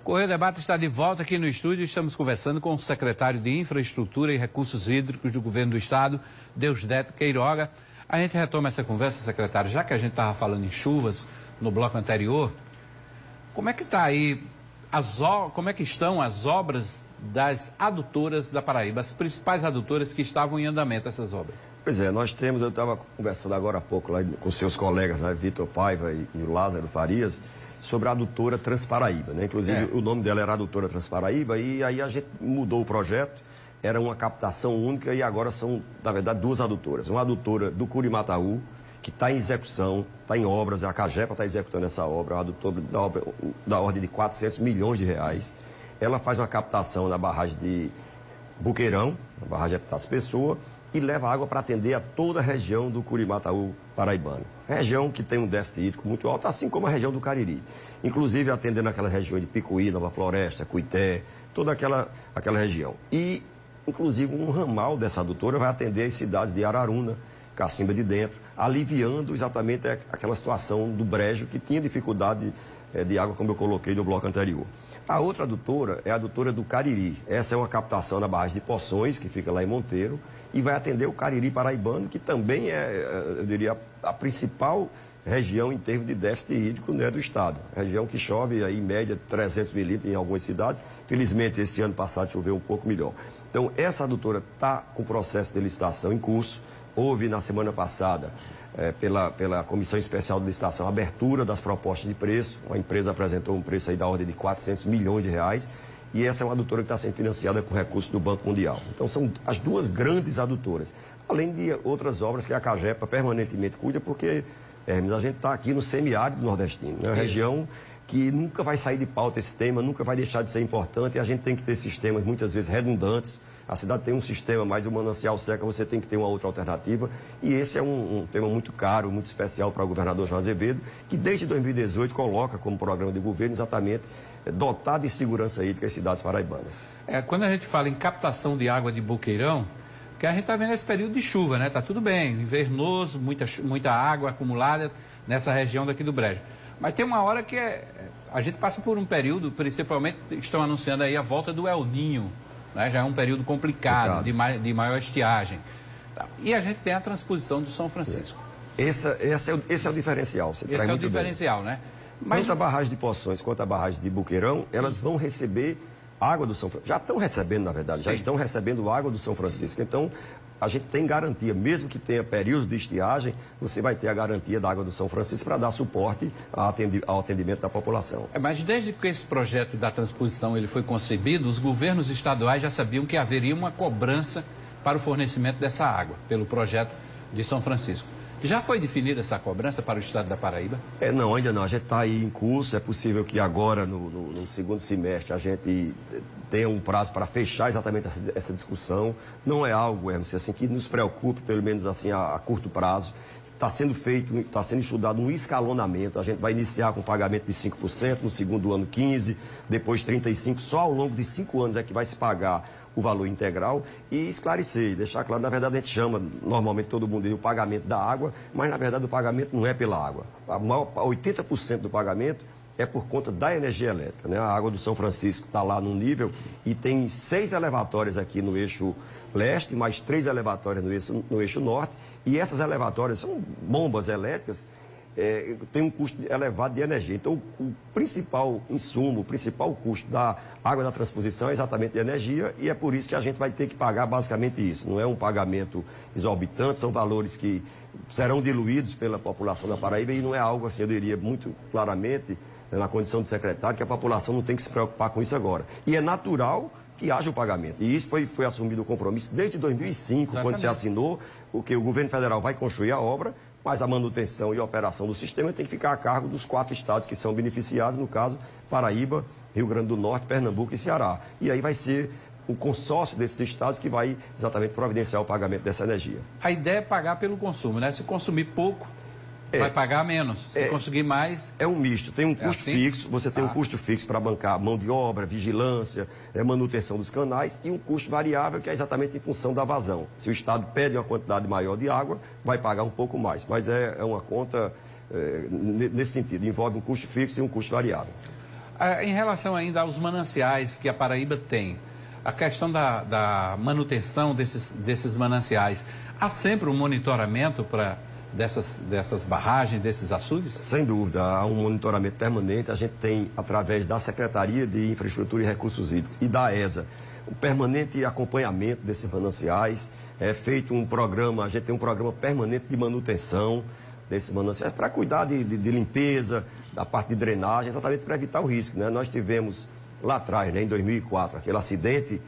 Correio Debate está de volta aqui no estúdio. Estamos conversando com o secretário de Infraestrutura e Recursos Hídricos do Governo do Estado, Deusdedito Queiroga. A gente retoma essa conversa, secretário, já que a gente estava falando em chuvas no bloco anterior. Como é que está aí, como é que estão as obras das adutoras da Paraíba, as principais adutoras que estavam em andamento, essas obras? Pois é, nós temos, eu estava conversando agora há pouco lá com seus colegas, né, Vitor Paiva e o Lázaro Farias, sobre a adutora Transparaíba, né? Inclusive o nome dela era adutora Transparaíba e aí a gente mudou o projeto, era uma captação única e agora são, na verdade, duas adutoras. Uma adutora do Curimataú, que está em execução, está em obras, a Cagepa está executando essa obra, uma adutora da ordem de 400 milhões de reais. Ela faz uma captação na barragem de Buqueirão, na barragem de Epitácio Pessoa, e leva água para atender a toda a região do Curimataú paraibano. Região que tem um déficit hídrico muito alto, assim como a região do Cariri. Inclusive atendendo aquela região de Picuí, Nova Floresta, Cuité, toda aquela região. E, inclusive, um ramal dessa adutora vai atender as cidades de Araruna, Cacimba de Dentro, aliviando exatamente aquela situação do brejo que tinha dificuldade de água, como eu coloquei no bloco anterior. A outra adutora é a adutora do Cariri. Essa é uma captação na barragem de Poções, que fica lá em Monteiro, e vai atender o Cariri paraibano, que também é, eu diria, a principal região em termos de déficit hídrico, né, do estado. Região que chove aí, em média 300 milímetros em algumas cidades. Felizmente, esse ano passado choveu um pouco melhor. Então, essa adutora está com o processo de licitação em curso. Houve na semana passada, pela Comissão Especial de Licitação, a abertura das propostas de preço. Uma empresa apresentou um preço aí da ordem de 400 milhões de reais. E essa é uma adutora que está sendo financiada com recursos do Banco Mundial. Então, são as duas grandes adutoras. Além de outras obras que a Cagepa permanentemente cuida, porque a gente está aqui no semiárido nordestino, né? Uma região que nunca vai sair de pauta esse tema, nunca vai deixar de ser importante. E a gente tem que ter sistemas, muitas vezes, redundantes. A cidade tem um sistema, mas o manancial seca, você tem que ter uma outra alternativa. E esse é um tema muito caro, muito especial para o governador João Azevedo, que desde 2018 coloca como programa de governo exatamente dotar de segurança hídrica as cidades paraibanas. Quando a gente fala em captação de água de Boqueirão, porque a gente está vendo esse período de chuva, né? Está tudo bem, invernoso, muita água acumulada nessa região daqui do Brejo. Mas tem uma hora que a gente passa por um período, principalmente, estão anunciando aí a volta do El Niño, né? Já é um período complicado, de maior estiagem. E a gente tem a transposição do São Francisco. Esse é o diferencial. Esse é o diferencial, né? Mas tanto a barragem de Poções quanto a barragem de Buqueirão, elas vão receber água do São Francisco. Já estão recebendo, na verdade, já estão recebendo água do São Francisco. Então, a gente tem garantia, mesmo que tenha períodos de estiagem, você vai ter a garantia da água do São Francisco para dar suporte ao atendimento da população. Mas desde que esse projeto da transposição ele foi concebido, os governos estaduais já sabiam que haveria uma cobrança para o fornecimento dessa água, pelo projeto de São Francisco. Já foi definida essa cobrança para o estado da Paraíba? Não, ainda não. A gente está aí em curso. É possível que agora, no segundo semestre, a gente tenha um prazo para fechar exatamente essa discussão. Não é algo, assim, que nos preocupe, pelo menos assim, a curto prazo. Está sendo feito, está sendo estudado um escalonamento. A gente vai iniciar com pagamento de 5%, no segundo ano 15%, depois 35%. Só ao longo de 5 anos é que vai se pagar o valor integral e esclarecer, deixar claro, na verdade a gente chama normalmente todo mundo o pagamento da água, mas na verdade o pagamento não é pela água. 80% do pagamento é por conta da energia elétrica, né? A água do São Francisco está lá num nível e tem 6 elevatórias aqui no eixo leste, mais 3 elevatórias no eixo norte, e essas elevatórias são bombas elétricas, tem um custo elevado de energia. Então, o principal insumo, o principal custo da água da transposição é exatamente de energia, e é por isso que a gente vai ter que pagar basicamente isso. Não é um pagamento exorbitante, são valores que serão diluídos pela população da Paraíba, e não é algo assim, eu diria muito claramente, na condição de secretário, que a população não tem que se preocupar com isso agora. E é natural que haja o pagamento. E isso foi assumido o compromisso desde 2005, exatamente, quando se assinou, porque o governo federal vai construir a obra, mas a manutenção e a operação do sistema tem que ficar a cargo dos 4 estados que são beneficiados, no caso, Paraíba, Rio Grande do Norte, Pernambuco e Ceará. E aí vai ser o consórcio desses estados que vai exatamente providenciar o pagamento dessa energia. A ideia é pagar pelo consumo, né? Se consumir pouco, vai pagar menos. Se conseguir mais... É um misto. Tem um custo fixo, você tem um custo fixo para bancar mão de obra, vigilância, manutenção dos canais, e um custo variável que é exatamente em função da vazão. Se o Estado pede uma quantidade maior de água, vai pagar um pouco mais. Mas é uma conta nesse sentido, envolve um custo fixo e um custo variável. Em relação ainda aos mananciais que a Paraíba tem, a questão da manutenção desses mananciais, há sempre um monitoramento dessas barragens, desses açudes? Sem dúvida, há um monitoramento permanente. A gente tem, através da Secretaria de Infraestrutura e Recursos Hídricos e da ESA, um permanente acompanhamento desses mananciais. É feito um programa, a gente tem um programa permanente de manutenção desses mananciais para cuidar de limpeza, da parte de drenagem, exatamente para evitar o risco, né? Nós tivemos lá atrás, né, em 2004, aquele acidente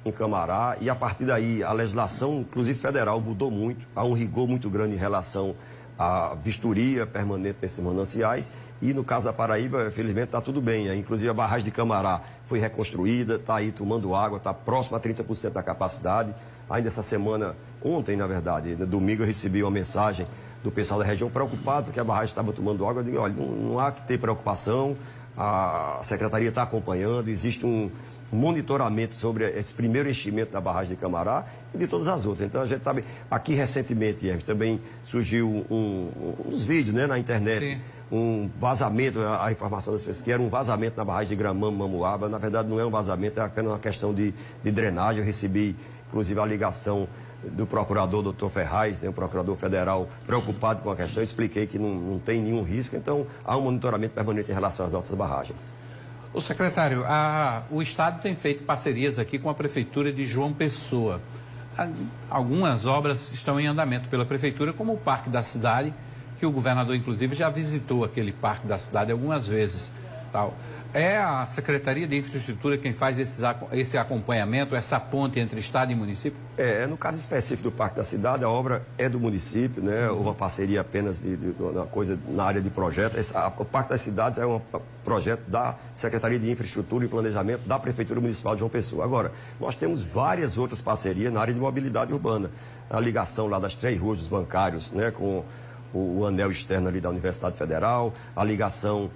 em Camará, e a partir daí a legislação, inclusive federal, mudou muito. Há um rigor muito grande em relação à vistoria permanente desses mananciais. E no caso da Paraíba, felizmente, está tudo bem. Inclusive a barragem de Camará foi reconstruída, está aí tomando água, está próximo a 30% da capacidade. Ainda essa semana, ontem, na verdade, domingo, eu recebi uma mensagem do pessoal da região preocupado porque a barragem estava tomando água. Eu digo, olha, não há que ter preocupação, a Secretaria está acompanhando, existe um monitoramento sobre esse primeiro enchimento da barragem de Camará e de todas as outras. Então, a gente está... Aqui, recentemente, também surgiu uns vídeos, né, na internet. Sim. Um vazamento, a informação das pessoas, que era um vazamento na barragem de Gramame, Mamuaba. Na verdade, não é um vazamento, é apenas uma questão de drenagem. Eu recebi, inclusive, a ligação do procurador, doutor Ferraz, né, o procurador federal, preocupado com a questão. Eu expliquei que não tem nenhum risco. Então, há um monitoramento permanente em relação às nossas barragens. O secretário, o Estado tem feito parcerias aqui com a Prefeitura de João Pessoa. Algumas obras estão em andamento pela Prefeitura, como o Parque da Cidade, que o governador, inclusive, já visitou aquele Parque da Cidade algumas vezes. É a Secretaria de Infraestrutura quem faz esse acompanhamento, essa ponte entre Estado e município? No caso específico do Parque da Cidade, a obra é do município, né? Houve uma parceria apenas uma coisa na área de projeto. O Parque das Cidades é um projeto da Secretaria de Infraestrutura e Planejamento da Prefeitura Municipal de João Pessoa. Agora, nós temos várias outras parcerias na área de mobilidade urbana. A ligação lá das 3 ruas dos bancários, né? Com o anel externo ali da Universidade Federal, a ligação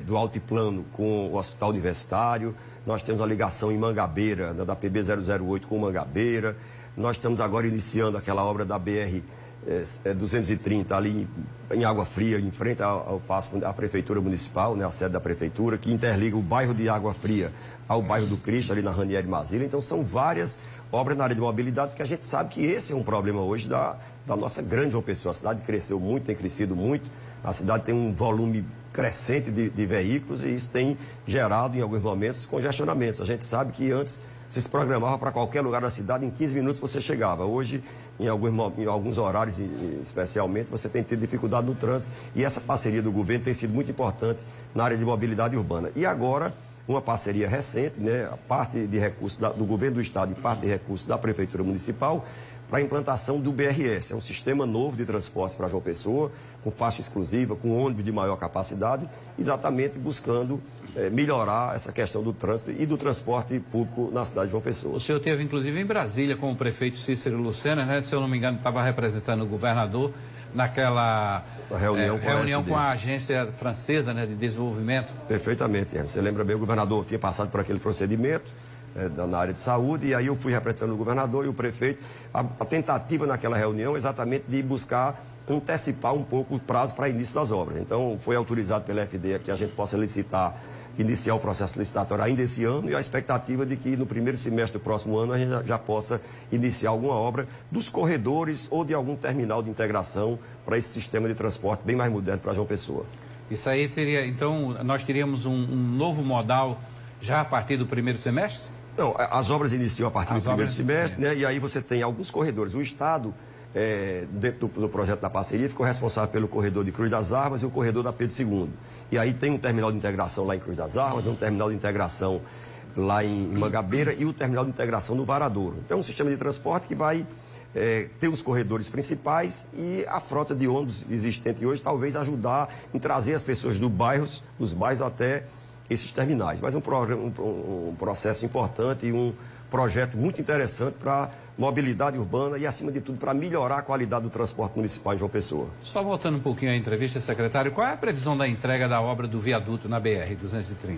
do altiplano com o Hospital Universitário. Nós temos a ligação em Mangabeira, da PB 008 com Mangabeira. Nós estamos agora iniciando aquela obra da BR 230 ali em Água Fria, em frente ao passo da Prefeitura Municipal, né, a sede da Prefeitura, que interliga o bairro de Água Fria ao bairro do Cristo, ali na Ranieri Mazila. Então, são várias obras na área de mobilidade, porque a gente sabe que esse é um problema hoje da nossa grande João Pessoa. A cidade cresceu muito, tem crescido muito. A cidade tem um volume crescente de veículos e isso tem gerado, em alguns momentos, congestionamentos. A gente sabe que antes você se programava para qualquer lugar da cidade, em 15 minutos você chegava. Hoje, em alguns horários, especialmente, você tem tido dificuldade no trânsito e essa parceria do governo tem sido muito importante na área de mobilidade urbana. E agora, uma parceria recente, né, a parte de recursos do governo do estado e parte de recursos da Prefeitura Municipal, para a implantação do BRS. É um sistema novo de transporte para João Pessoa, com faixa exclusiva, com ônibus de maior capacidade, exatamente buscando melhorar essa questão do trânsito e do transporte público na cidade de João Pessoa. O senhor esteve, inclusive, em Brasília com o prefeito Cícero Lucena, né? Se eu não me engano, estava representando o governador naquela reunião com a agência francesa, né, de desenvolvimento. Perfeitamente, você lembra bem, o governador tinha passado por aquele procedimento na área de saúde, e aí eu fui representando o governador e o prefeito. A tentativa naquela reunião é exatamente de buscar antecipar um pouco o prazo para início das obras. Então, foi autorizado pela FD que a gente possa iniciar o processo licitatório ainda esse ano, e a expectativa de que no primeiro semestre do próximo ano a gente já possa iniciar alguma obra dos corredores ou de algum terminal de integração para esse sistema de transporte bem mais moderno para João Pessoa. Isso aí teria, então, nós teríamos um novo modal já a partir do primeiro semestre? Não, as obras iniciam a partir do primeiro semestre, né? E aí você tem alguns corredores. O Estado, dentro do projeto da parceria, ficou responsável pelo corredor de Cruz das Armas e o corredor da Pedro II. E aí tem um terminal de integração lá em Cruz das Armas, um terminal de integração lá em Mangabeira e o terminal de integração no Varadouro. Então, é um sistema de transporte que vai ter os corredores principais e a frota de ônibus existente hoje talvez ajudar em trazer as pessoas dos bairros até esses terminais. Mas é um processo importante e um projeto muito interessante para mobilidade urbana e, acima de tudo, para melhorar a qualidade do transporte municipal em João Pessoa. Só voltando um pouquinho à entrevista, secretário, qual é a previsão da entrega da obra do viaduto na BR-230?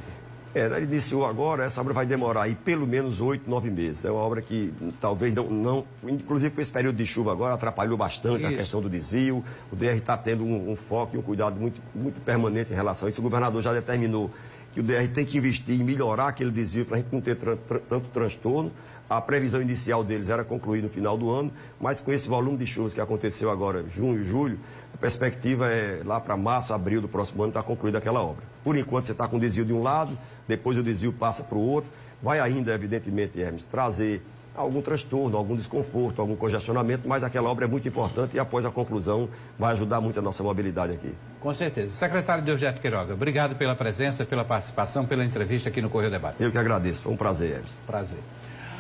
Ele iniciou agora, essa obra vai demorar aí pelo menos 8, 9 meses. É uma obra que talvez não inclusive com esse período de chuva agora, atrapalhou bastante a questão do desvio. O DR está tendo um foco e um cuidado muito, muito permanente em relação a isso. O governador já determinou que o DR tem que investir em melhorar aquele desvio para a gente não ter tanto transtorno. A previsão inicial deles era concluir no final do ano, mas com esse volume de chuvas que aconteceu agora, junho e julho, a perspectiva é lá para março, abril do próximo ano estar concluída aquela obra. Por enquanto você está com desvio de um lado, depois o desvio passa para o outro, vai ainda, evidentemente, Hermes, trazer algum transtorno, algum desconforto, algum congestionamento, mas aquela obra é muito importante e após a conclusão vai ajudar muito a nossa mobilidade aqui. Com certeza. Secretário Deusdedito Queiroga, obrigado pela presença, pela participação, pela entrevista aqui no Correio Debate. Eu que agradeço, foi um prazer, Hermes. Prazer.